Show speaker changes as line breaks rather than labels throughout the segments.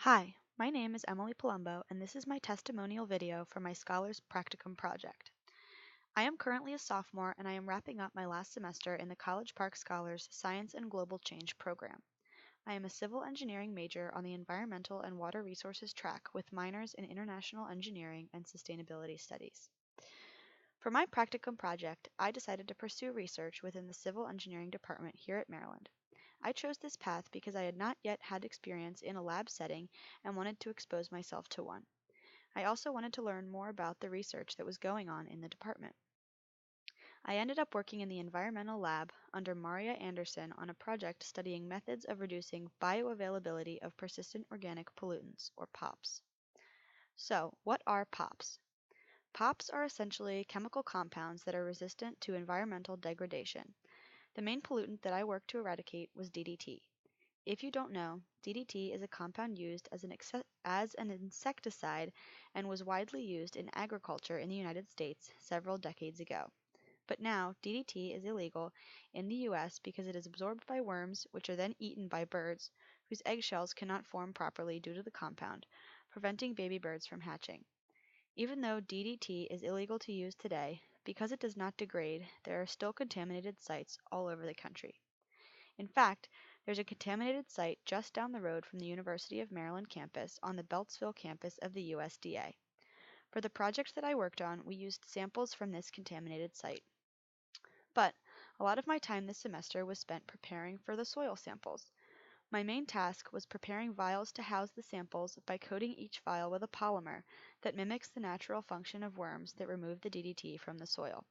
Hi, my name is Emily Palumbo, and this is my testimonial video for my Scholars Practicum project. I am currently a sophomore, and I am wrapping up my last semester in the College Park Scholars Science and Global Change program. I am a civil engineering major on the Environmental and Water Resources track with minors in International Engineering and Sustainability Studies. For my practicum project, I decided to pursue research within the civil engineering department here at Maryland. I chose this path because I had not yet had experience in a lab setting and wanted to expose myself to one. I also wanted to learn more about the research that was going on in the department. I ended up working in the environmental lab under Maria Anderson on a project studying methods of reducing bioavailability of persistent organic pollutants, or POPs. So, what are POPs? POPs are essentially chemical compounds that are resistant to environmental degradation. The main pollutant that I worked to eradicate was DDT. If you don't know, DDT is a compound used as an insecticide and was widely used in agriculture in the United States several decades ago. But now, DDT is illegal in the US because it is absorbed by worms, which are then eaten by birds, whose eggshells cannot form properly due to the compound, preventing baby birds from hatching. Even though DDT is illegal to use today, because it does not degrade, there are still contaminated sites all over the country. In fact, there's a contaminated site just down the road from the University of Maryland campus on the Beltsville campus of the USDA. For the project that I worked on, we used samples from this contaminated site. But a lot of my time this semester was spent preparing for the soil samples. My main task was preparing vials to house the samples by coating each vial with a polymer that mimics the natural function of worms that remove the DDT from the soil.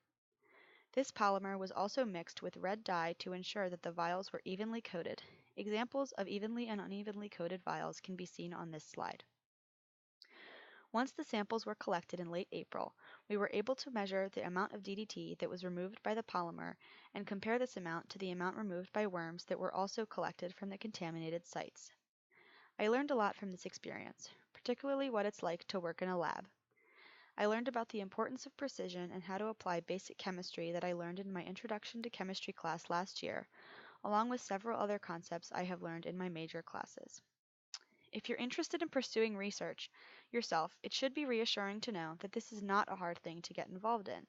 This polymer was also mixed with red dye to ensure that the vials were evenly coated. Examples of evenly and unevenly coated vials can be seen on this slide. Once the samples were collected in late April, we were able to measure the amount of DDT that was removed by the polymer and compare this amount to the amount removed by worms that were also collected from the contaminated sites. I learned a lot from this experience, particularly what it's like to work in a lab. I learned about the importance of precision and how to apply basic chemistry that I learned in my Introduction to Chemistry class last year, along with several other concepts I have learned in my major classes. If you're interested in pursuing research yourself, it should be reassuring to know that this is not a hard thing to get involved in.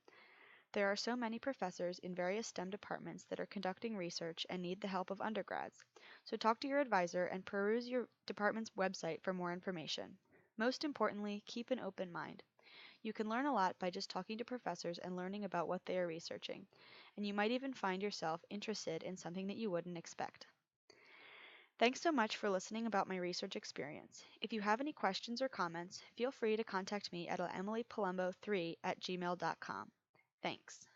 There are so many professors in various STEM departments that are conducting research and need the help of undergrads, so talk to your advisor and peruse your department's website for more information. Most importantly, keep an open mind. You can learn a lot by just talking to professors and learning about what they are researching, and you might even find yourself interested in something that you wouldn't expect. Thanks so much for listening about my research experience. If you have any questions or comments, feel free to contact me at emilypalumbo3@gmail.com. Thanks.